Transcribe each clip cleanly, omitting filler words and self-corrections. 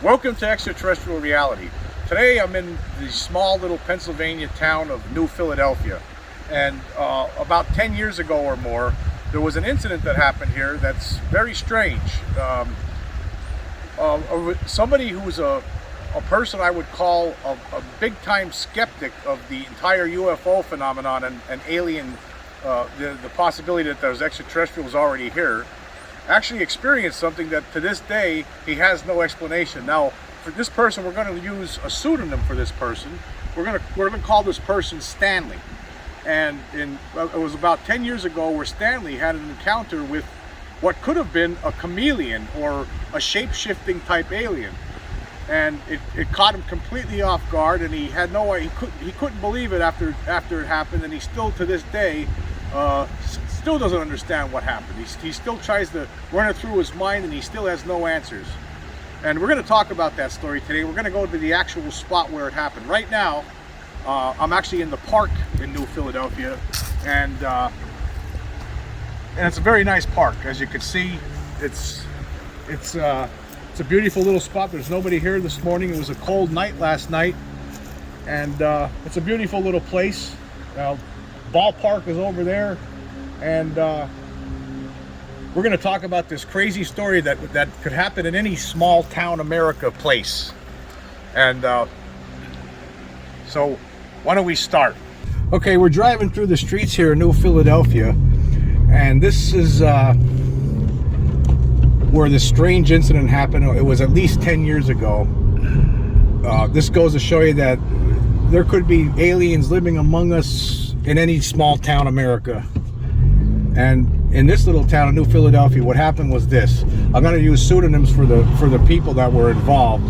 Welcome to Extraterrestrial Reality. Today I'm in the small little Pennsylvania town of New Philadelphia. And about 10 years ago or more, there was an incident that happened here that's very strange. Somebody who's a person I would call a big-time skeptic of the entire UFO phenomenon and alien, the possibility that there's extraterrestrials already here, actually experienced something that to this day he has no explanation. Now, for this person, we're going to use a pseudonym for this person. We're going to call this person Stanley. And it was about 10 years ago where Stanley had an encounter with what could have been a chameleon or a shape-shifting type alien. And it caught him completely off guard, and he had no way, he couldn't believe it after it happened, and he still to this day still doesn't understand what happened. He still tries to run it through his mind, and he still has no answers. And we're going to talk about that story today. We're going to go to the actual spot where it happened. Right now, I'm actually in the park in New Philadelphia, and it's a very nice park. As you can see, it's a beautiful little spot. There's nobody here this morning. It was a cold night last night, and it's a beautiful little place. Ballpark is over there, and we're going to talk about this crazy story that could happen in any small town America place. And so why don't we start? Okay, we're driving through the streets here in New Philadelphia, and this is where this strange incident happened. It was at least 10 years ago. This goes to show you that there could be aliens living among us in any small town America. And in this little town of New Philadelphia, what happened was this. I'm going to use pseudonyms for the people that were involved.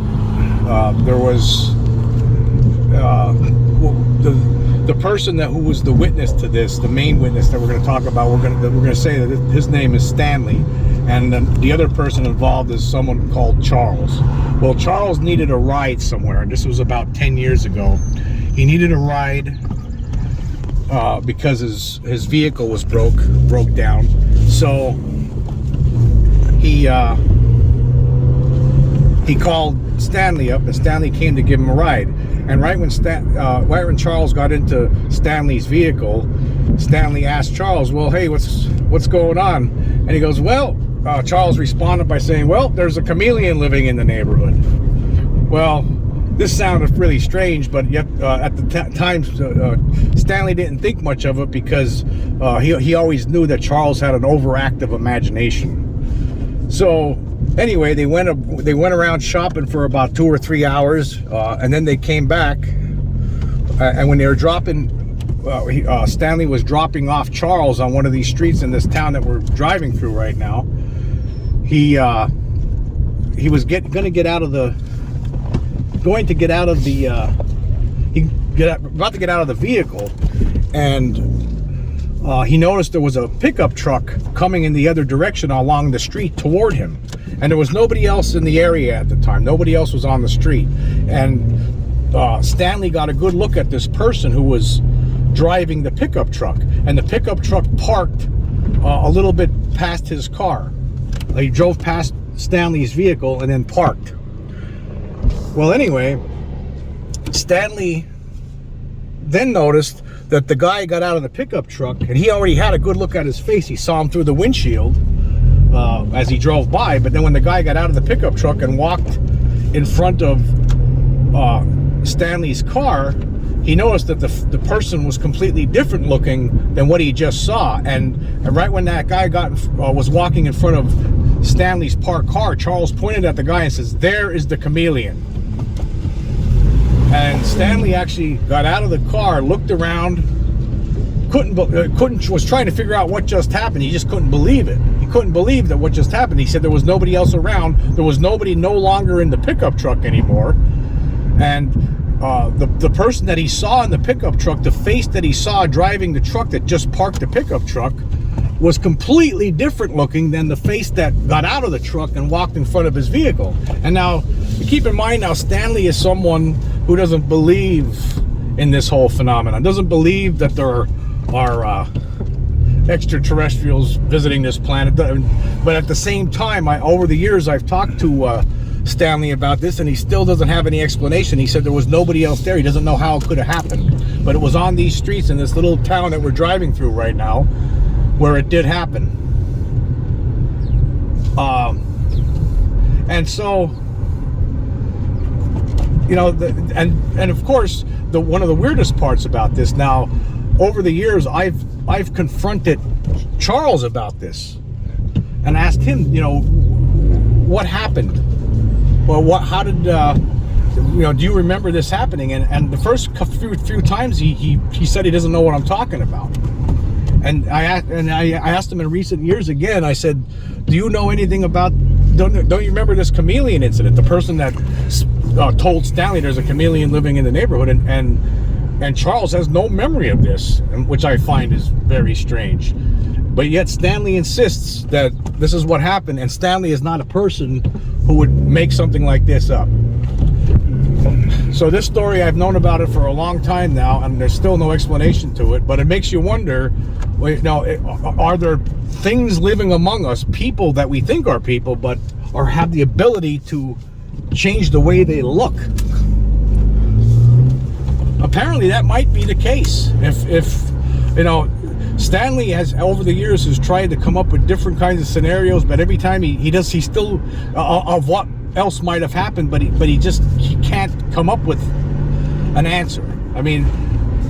There was the person who was the witness to this, the main witness that we're going to talk about. We're going to say that his name is Stanley, and the other person involved is someone called Charles. Well, Charles needed a ride somewhere, and this was about 10 years ago. He needed a ride because his vehicle was broke down. So he called Stanley up, and Stanley came to give him a ride. And right when Charles got into Stanley's vehicle, Stanley asked Charles, "Well, hey, what's going on?" And he goes, "Well," Charles responded by saying, "Well, there's a chameleon living in the neighborhood." Well, this sounded really strange, but yet at the time, Stanley didn't think much of it because he always knew that Charles had an overactive imagination. So anyway, they went around shopping for about 2 or 3 hours, and then they came back. And when they were dropping, Stanley was dropping off Charles on one of these streets in this town that we're driving through right now. He was about to get out of the vehicle, and he noticed there was a pickup truck coming in the other direction along the street toward him, and there was nobody else in the area at the time. Nobody else was on the street, and Stanley got a good look at this person who was driving the pickup truck, and the pickup truck parked a little bit past his car. He drove past Stanley's vehicle and then parked. Well, anyway, Stanley then noticed that the guy got out of the pickup truck, and he already had a good look at his face. He saw him through the windshield as he drove by, but then when the guy got out of the pickup truck and walked in front of Stanley's car, he noticed that the person was completely different looking than what he just saw. And right when that guy was walking in front of Stanley's parked car, Charles pointed at the guy and says, "There is the chameleon." And Stanley actually got out of the car, looked around, was trying to figure out what just happened. He just couldn't believe it. He couldn't believe that what just happened. He said there was nobody else around. There was nobody no longer in the pickup truck anymore. And the person that he saw in the pickup truck, the face that he saw driving the truck that just parked the pickup truck, was completely different looking than the face that got out of the truck and walked in front of his vehicle. And now, keep in mind now, Stanley is someone who doesn't believe in this whole phenomenon, doesn't believe that there are extraterrestrials visiting this planet. But at the same time, over the years, I've talked to Stanley about this, and he still doesn't have any explanation. He said there was nobody else there. He doesn't know how it could have happened. But it was on these streets in this little town that we're driving through right now where it did happen. And so, you know, and of course, one of the weirdest parts about this now, over the years, I've confronted Charles about this and asked him, you know, what happened? Well, how did, you know, do you remember this happening? And the first few times he said he doesn't know what I'm talking about. And I asked him in recent years again, I said, do you know anything about, don't you remember this chameleon incident? The person that told Stanley there's a chameleon living in the neighborhood, and Charles has no memory of this, which I find is very strange. But yet Stanley insists that this is what happened, and Stanley is not a person who would make something like this up. So this story, I've known about it for a long time now, and there's still no explanation to it, but it makes you wonder, well, you know, are there things living among us, people that we think are people, but or have the ability to change the way they look? Apparently that might be the case. If you know, Stanley has over the years has tried to come up with different kinds of scenarios, but every time he still of what else might have happened, but he can't come up with an answer. I mean,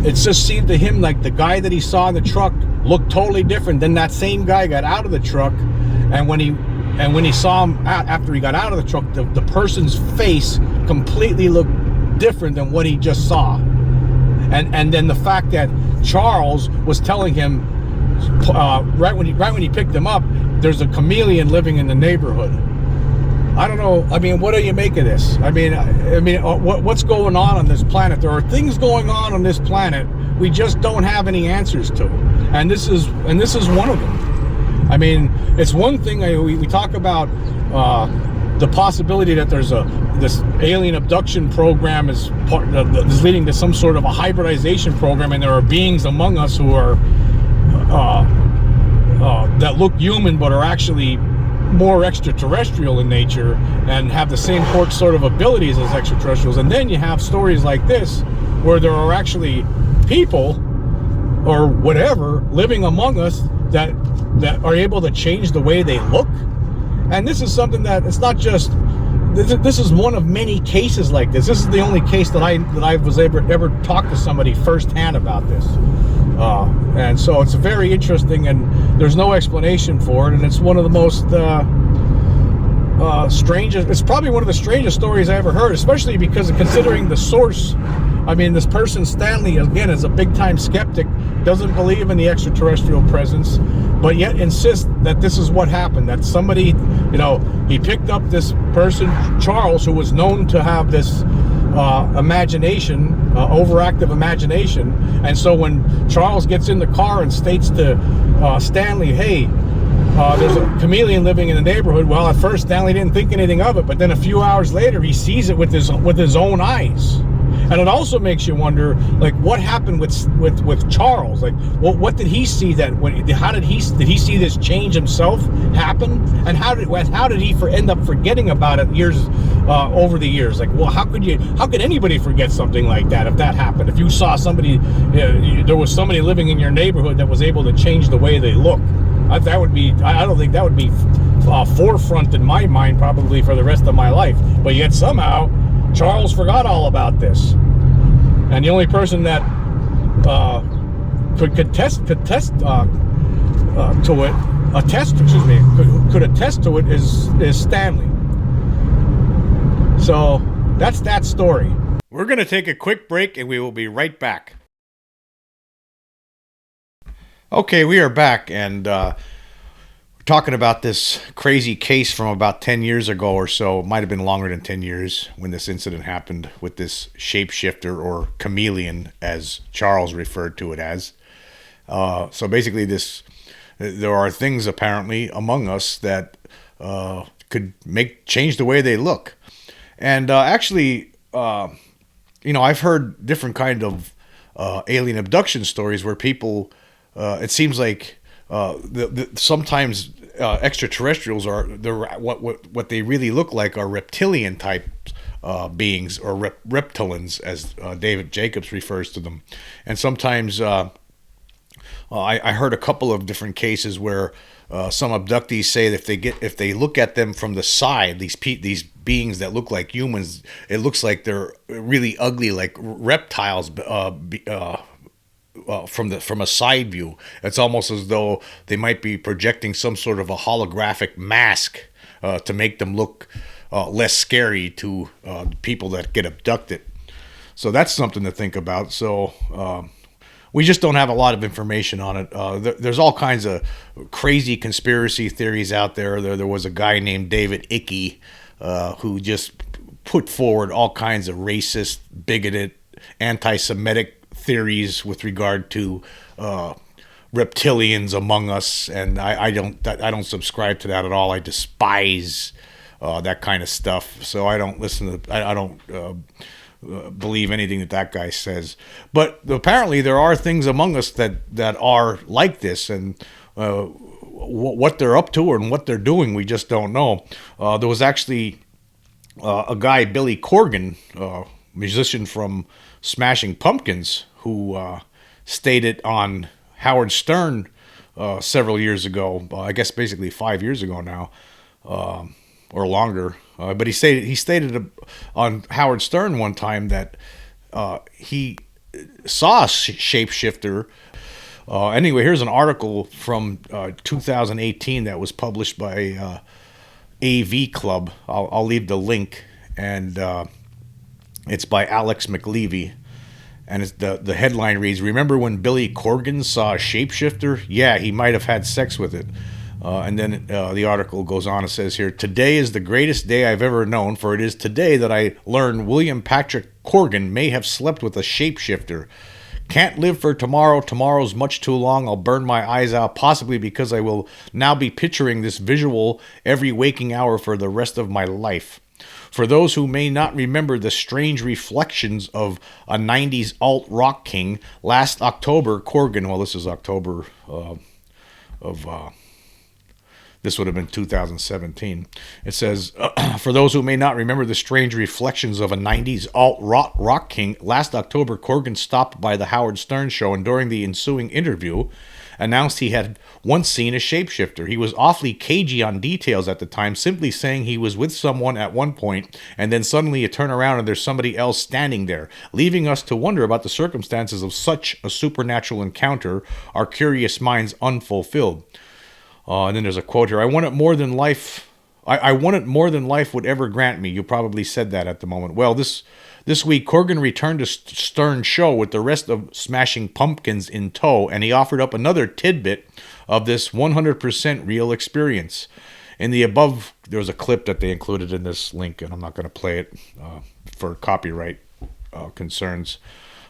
it just seemed to him like the guy that he saw in the truck looked totally different. Then that same guy got out of the truck, and when he saw him after he got out of the truck, the person's face completely looked different than what he just saw. And then the fact that Charles was telling him right when he picked him up, there's a chameleon living in the neighborhood. I don't know. I mean, what do you make of this? I mean, what's going on this planet? There are things going on this planet we just don't have any answers to, and this is one of them. I mean, it's one thing we talk about the possibility that there's this alien abduction program is leading to some sort of a hybridization program, and there are beings among us who are that look human but are actually more extraterrestrial in nature and have the same sort of abilities as extraterrestrials. And then you have stories like this where there are actually people or whatever living among us that are able to change the way they look. And this is something that it's not just this is one of many cases like this. This is the only case that I was ever talk to somebody firsthand about this. And so it's very interesting, and there's no explanation for it, and it's one of the most strangest, it's probably one of the strangest stories I ever heard, especially because of considering the source. I mean, this person, Stanley, again, is a big-time skeptic, doesn't believe in the extraterrestrial presence, but yet insists that this is what happened, that somebody, you know, he picked up this person, Charles, who was known to have this imagination, overactive imagination. And so when Charles gets in the car and states to Stanley, hey, there's a chameleon living in the neighborhood, well, at first Stanley didn't think anything of it, but then a few hours later he sees it with his own eyes. And it also makes you wonder, like, what happened with Charles? Like, what did he see that did he see this change himself happen? And how did he end up forgetting about it over the years? Like, well, how could anybody forget something like that if that happened? If you saw somebody, there was somebody living in your neighborhood that was able to change the way they look, I don't think that would be forefront in my mind probably for the rest of my life. But yet somehow Charles forgot all about this, and the only person that could attest to it is Stanley. So that's that story. We're going to take a quick break, and we will be right back. Okay, we are back, and we're talking about this crazy case from about 10 years ago or so. It might have been longer than 10 years when this incident happened with this shapeshifter, or chameleon, as Charles referred to it as. So basically there are things apparently among us that could change the way they look. And actually, I've heard different kind of alien abduction stories where people, it seems like sometimes extraterrestrials are what they really look like are reptilian type beings, or reptilians, as David Jacobs refers to them. And sometimes I heard a couple of different cases where some abductees say that if they look at them from the side, these beings that look like humans, it looks like they're really ugly, like reptiles. From a side view, it's almost as though they might be projecting some sort of a holographic mask to make them look less scary to people that get abducted. So that's something to think about. So we just don't have a lot of information on it. There's all kinds of crazy conspiracy theories out there. There was a guy named David Icke who just put forward all kinds of racist, bigoted, anti-Semitic theories with regard to reptilians among us, and I don't subscribe to that at all. I despise that kind of stuff. So I don't listen to. I don't believe anything that guy says. But apparently there are things among us that are like this, and what they're up to and what they're doing, we just don't know. There was actually a guy, Billy Corgan, musician from Smashing Pumpkins, who stated on Howard Stern several years ago, I guess basically 5 years ago now, or longer. But he stated on Howard Stern one time that he saw a shapeshifter. Anyway, here's an article from 2018 that was published by AV Club. I'll leave the link, and it's by Alex McLevy. And the headline reads, "Remember when Billy Corgan saw a shapeshifter? Yeah, he might have had sex with it." And then the article goes on and says here, "Today is the greatest day I've ever known, for it is today that I learned William Patrick Corgan may have slept with a shapeshifter. Can't live for tomorrow. Tomorrow's much too long. I'll burn my eyes out, possibly because I will now be picturing this visual every waking hour for the rest of my life. For those who may not remember the strange reflections of a 90s alt-rock king, last October, Corgan," well, this is October this would have been 2017. It says, "For those who may not remember the strange reflections of a 90s alt-rock king, last October, Corgan stopped by the Howard Stern show, and during the ensuing interview, announced he had once seen a shapeshifter. He was awfully cagey on details at the time, simply saying he was with someone at one point, and then suddenly you turn around and there's somebody else standing there, leaving us to wonder about the circumstances of such a supernatural encounter, our curious minds unfulfilled." And then there's a quote here, "I want it more than life. I want it more than life would ever grant me." You probably said that at the moment. Well, this week, Corgan returned to Stern's show with the rest of Smashing Pumpkins in tow, and he offered up another tidbit of this 100% real experience. In the above, there was a clip that they included in this link, and I'm not going to play it for copyright concerns.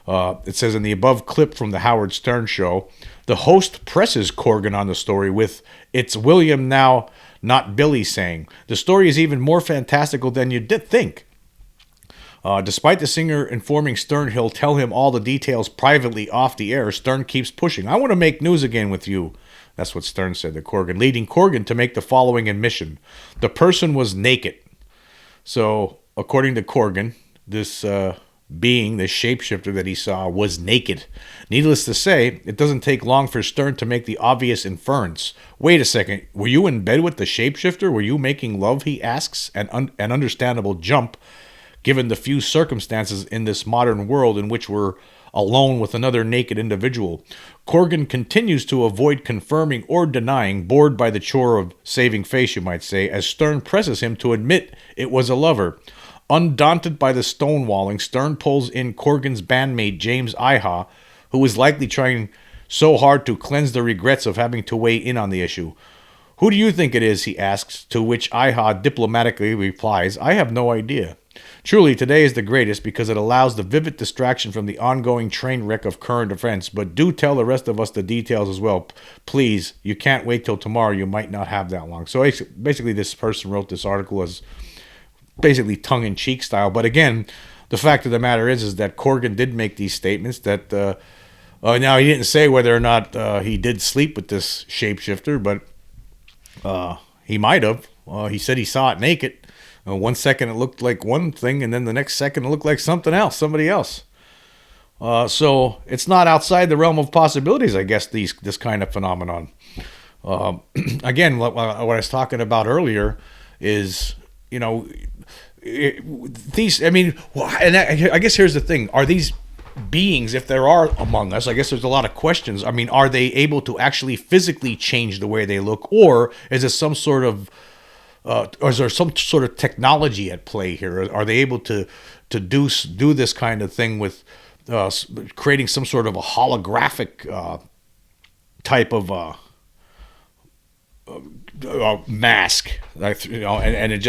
It says, in the above clip from the Howard Stern show, the host presses Corgan on the story with, "It's William now, not Billy," saying, "The story is even more fantastical than you did think." Despite the singer informing Stern he'll tell him all the details privately off the air, Stern keeps pushing. "I want to make news again with you." That's what Stern said to Corgan, leading Corgan to make the following admission. The person was naked. So, according to Corgan, this being, the shapeshifter that he saw, was naked. Needless to say, it doesn't take long for Stern to make the obvious inference. "Wait a second, were you in bed with the shapeshifter? Were you making love?" he asks, an understandable jump, given the few circumstances in this modern world in which we're alone with another naked individual. Corgan continues to avoid confirming or denying, bored by the chore of saving face, you might say, as Stern presses him to admit it was a lover. Undaunted by the stonewalling, Stern pulls in Corgan's bandmate James Iha, who is likely trying so hard to cleanse the regrets of having to weigh in on the issue. "Who do you think it is?" he asks, to which Iha diplomatically replies, "I have no idea." Truly, today is the greatest because it allows the vivid distraction from the ongoing train wreck of current events, but do tell the rest of us the details as well. Please, you can't wait till tomorrow. You might not have that long. So basically, this person wrote this article as basically tongue-in-cheek style. But again, the fact of the matter is that Corgan did make these statements that, now he didn't say whether or not he did sleep with this shapeshifter, but He might have. He said he saw it naked. 1 second it looked like one thing, and then the next second it looked like something else, somebody else. So it's not outside the realm of possibilities, I guess, this kind of phenomenon. Again, what I was talking about earlier is, these. I mean, and I guess here's the thing: are these beings, if there are among us, I guess there's a lot of questions. I mean, are they able to actually physically change the way they look, or is it some sort of or is there some sort of technology at play here? Are they able to do this kind of thing with creating some sort of a holographic type of mask, and it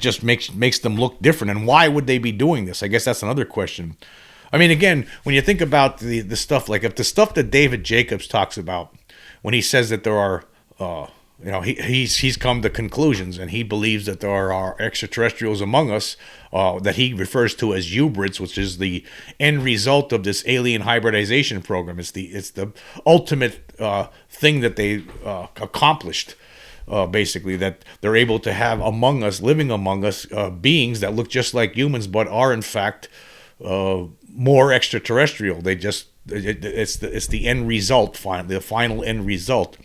just makes them look different? And why would they be doing this? I guess that's another question. I mean, again, when you think about the stuff, like if the stuff that David Jacobs talks about when he says that there are he's come to conclusions, and he believes that there are extraterrestrials among us that he refers to as hybrids, which is the end result of this alien hybridization program. It's the ultimate thing that they accomplished. Basically, that they're able to have living among us, beings that look just like humans, but are in fact more extraterrestrial. It's the end result, the final end result.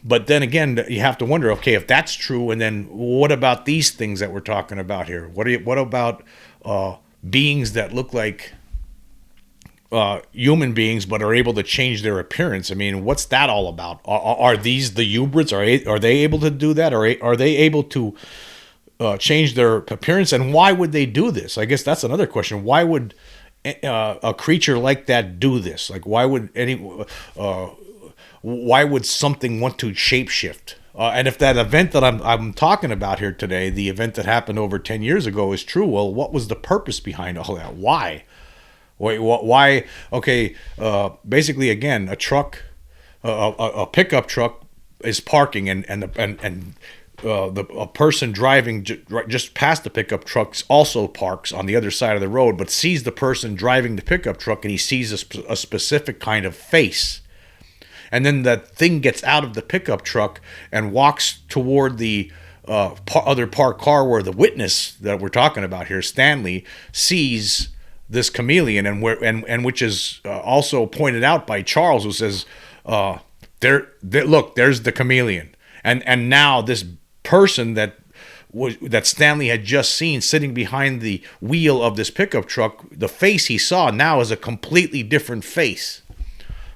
But then again, you have to wonder, okay, if that's true, and then what about these things that we're talking about here? What about beings that look like human beings but are able to change their appearance? I mean, what's that all about? Are these the hybrids? Are they able to do that? Or are they able to change their appearance? And why would they do this? I guess that's another question. Why would a creature like that do this? Like, why would something want to shapeshift? And if that event that I'm talking about here today, the event that happened over 10 years ago, is true, well, what was the purpose behind all that? Why? Why? Okay, basically, again, a pickup truck is parking, and a person driving just past the pickup truck also parks on the other side of the road, but sees the person driving the pickup truck, and he sees a specific kind of face. And then that thing gets out of the pickup truck and walks toward the other parked car, where the witness that we're talking about here, Stanley, sees this chameleon, and which is also pointed out by Charles, who says, look, there's the chameleon. And now this person that Stanley had just seen sitting behind the wheel of this pickup truck, the face he saw now is a completely different face.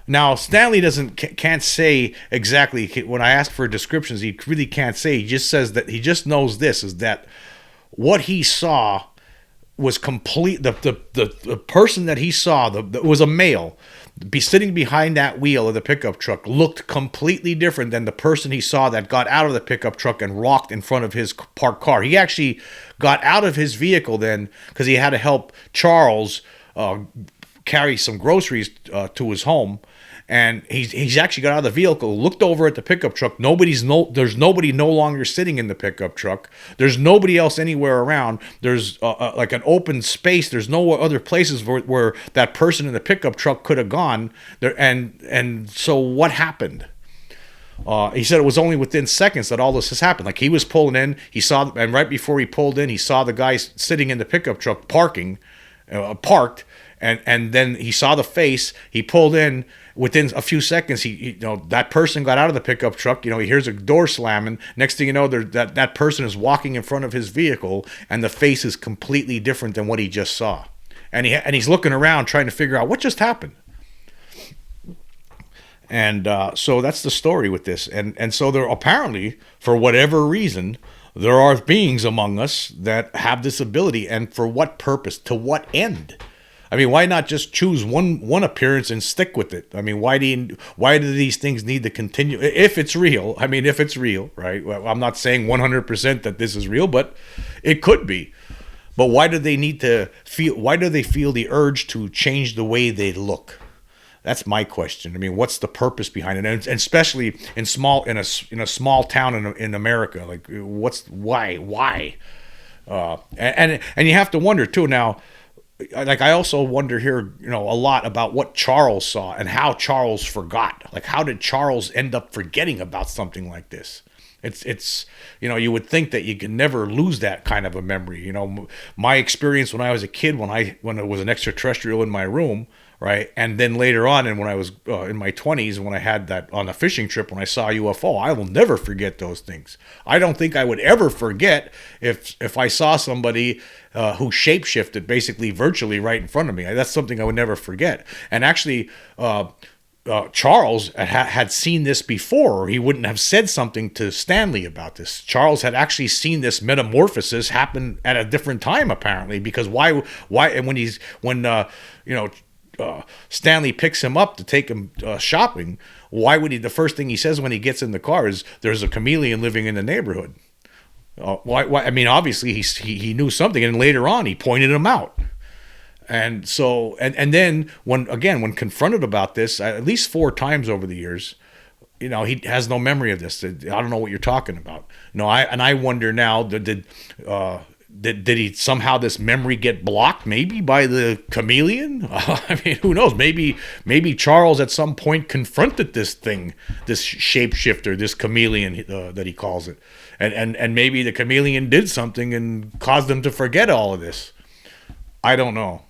Now, Stanley can't say exactly. When I ask for descriptions, he really can't say. He just says that he just knows this, is that what he saw was complete. The person that he saw, that was a male, sitting behind that wheel of the pickup truck, looked completely different than the person he saw that got out of the pickup truck and walked in front of his parked car. He actually got out of his vehicle then because he had to help Charles carry some groceries to his home. And he's actually got out of the vehicle, looked over at the pickup truck. There's nobody no longer sitting in the pickup truck. There's nobody else anywhere around. There's like an open space. There's no other places where that person in the pickup truck could have gone. And so what happened? He said it was only within seconds that all this has happened. Like, he was pulling in, and right before he pulled in, he saw the guy sitting in the pickup truck parked, and then he saw the face. He pulled in. Within a few seconds, that person got out of the pickup truck. He hears a door slamming. Next thing you know, that person is walking in front of his vehicle, and the face is completely different than what he just saw. And he's looking around trying to figure out what just happened. And so that's the story with this. And so there, apparently, for whatever reason, there are beings among us that have this ability. And for what purpose? To what end? I mean, why not just choose one appearance and stick with it? I mean, why do these things need to continue? If it's real, right? Well, I'm not saying 100% that this is real, but it could be. But why do they feel the urge to change the way they look? That's my question. I mean, what's the purpose behind it? And especially in a small town in America, like, why? And you have to wonder too now. I also wonder here, a lot about what Charles saw and how Charles forgot. Like, how did Charles end up forgetting about something like this? It's you would think that you can never lose that kind of a memory. My experience when I was a kid, when it was an extraterrestrial in my room, right, and then later on, and when I was in my 20s, when I had that on a fishing trip, when I saw a UFO, I will never forget those things. I don't think I would ever forget if I saw somebody who shapeshifted basically virtually right in front of me. That's something I would never forget. And actually, Charles had seen this before, or he wouldn't have said something to Stanley about this. Charles had actually seen this metamorphosis happen at a different time, apparently, because why? And when Stanley picks him up to take him shopping, why would he? The first thing he says when he gets in the car is, "There's a chameleon living in the neighborhood." Why? I mean, obviously he knew something, and later on he pointed him out. And so, and then when confronted about this, at least 4 times over the years, he has no memory of this. I don't know what you're talking about. I wonder now, did he somehow, this memory get blocked maybe by the chameleon? I mean, who knows? Maybe Charles at some point confronted this thing, this shapeshifter, this chameleon that he calls it, and maybe the chameleon did something and caused him to forget all of this. I don't know.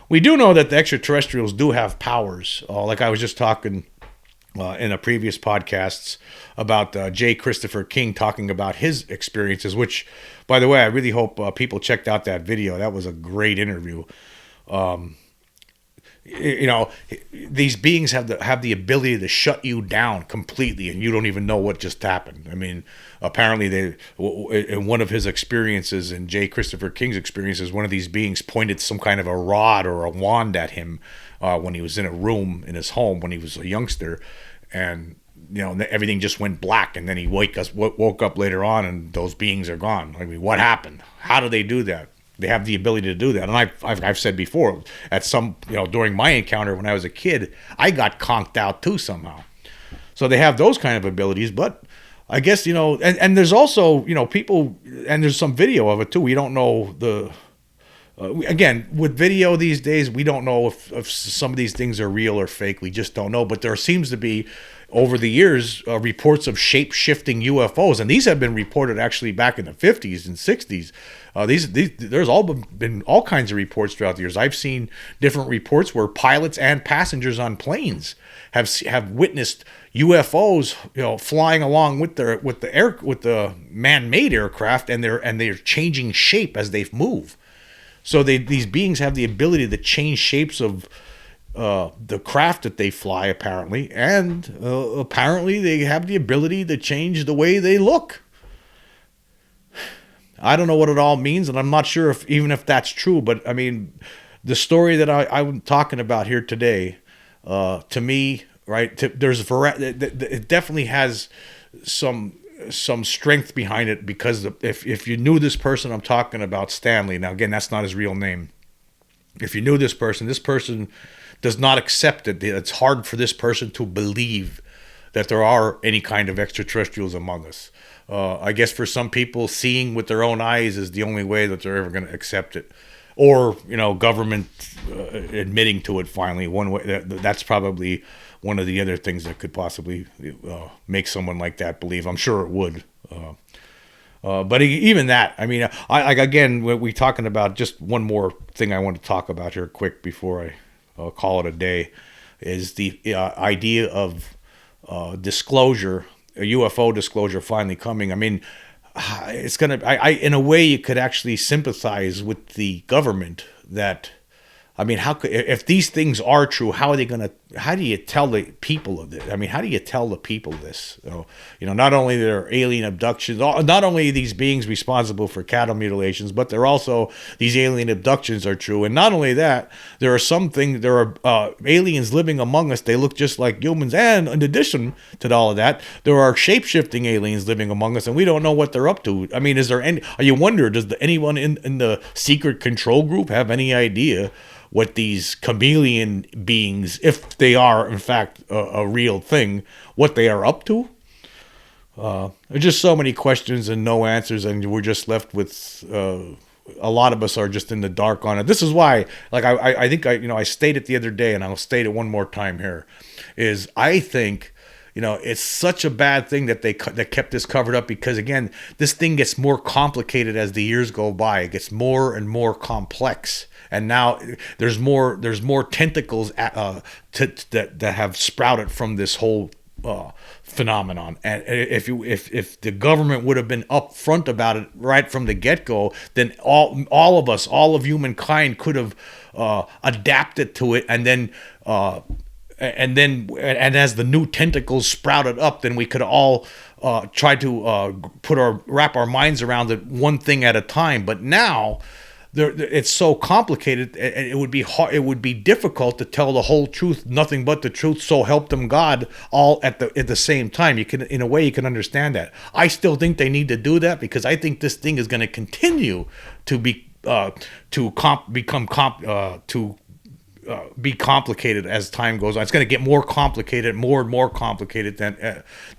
We do know that the extraterrestrials do have powers. Like I was just talking in a previous podcasts about J. Christopher King talking about his experiences, which, by the way, I really hope people checked out that video. That was a great interview. These beings have the ability to shut you down completely, and you don't even know what just happened. I mean, apparently in one of his experiences, in J. Christopher King's experiences, one of these beings pointed some kind of a rod or a wand at him when he was in a room in his home when he was a youngster, and everything just went black, and then he woke up later on, and those beings are gone. I mean, what happened? How do they do that? They have the ability to do that. And I've said before, during my encounter when I was a kid, I got conked out too somehow. So they have those kind of abilities, but I guess, and there's also, people, and there's some video of it too. We don't know again, with video these days, we don't know if some of these things are real or fake. We just don't know. But there seems to be, over the years, reports of shape-shifting UFOs, and these have been reported actually back in the 50s and 60s. There's been all kinds of reports throughout the years. I've seen different reports where pilots and passengers on planes have witnessed UFOs, flying along with the man-made aircraft, and they're changing shape as they move. So these beings have the ability to change shapes of the craft that they fly, apparently, and apparently they have the ability to change the way they look. I don't know what it all means, and I'm not sure if that's true, but I mean, the story that I'm talking about here today, to me, right, it definitely has some strength behind it, because if you knew this person I'm talking about, Stanley, now again, that's not his real name. If you knew this person does not accept it. It's hard for this person to believe that there are any kind of extraterrestrials among us. I guess for some people, seeing with their own eyes is the only way that they're ever going to accept it. Or, government admitting to it finally. One way, that's probably one of the other things that could possibly make someone like that believe. I'm sure it would. But even that, I mean, we're talking about, just one more thing I want to talk about here quick before I call it a day, is the idea of disclosure, a UFO disclosure finally coming. I mean, it's gonna. In a way, you could actually sympathize with the government that. I mean, if these things are true, how do you tell the people of this? I mean, how do you tell the people this? Not only there are alien abductions, not only are these beings responsible for cattle mutilations, but they're also, these alien abductions are true. And not only that, there are aliens living among us. They look just like humans. And in addition to all of that, there are shape-shifting aliens living among us, and we don't know what they're up to. I mean, you wonder, does anyone in the secret control group have any idea what these chameleon beings, if they are in fact a real thing, what they are up to? There's just so many questions and no answers, and we're just left with a lot of us are just in the dark on it. This is why, like, I think I stated the other day, and I'll state it one more time here, is I think, it's such a bad thing that that kept this covered up, because again, this thing gets more complicated as the years go by. It gets more and more complex, and now there's more tentacles that have sprouted from this whole phenomenon. And if the government would have been upfront about it right from the get-go, then all of humankind could have adapted to it, and then as the new tentacles sprouted up, then we could all try to wrap our minds around it one thing at a time. But now it's so complicated, and it would be hard, it would be difficult to tell the whole truth, nothing but the truth, so help them God, all at the same time. You can, in a way, you can understand that. I still think they need to do that, because I think this thing is going to continue to be be complicated as time goes on. It's going to get more complicated, more and more complicated than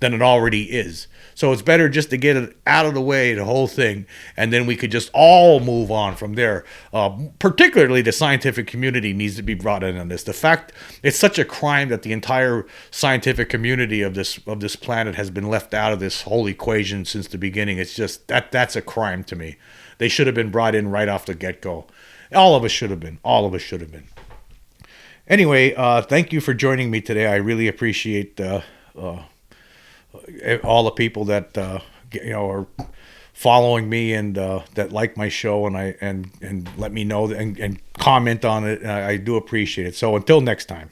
it already is. So it's better just to get it out of the way, the whole thing, and then we could just all move on from there. Particularly the scientific community needs to be brought in on this. The fact, it's such a crime that the entire scientific community of this planet has been left out of this whole equation since the beginning. It's just that's a crime to me. They should have been brought in right off the get-go. All of us should have been. Anyway, thank you for joining me today. I really appreciate all the people that are following me and that like my show and let me know and comment on it. I do appreciate it. So until next time.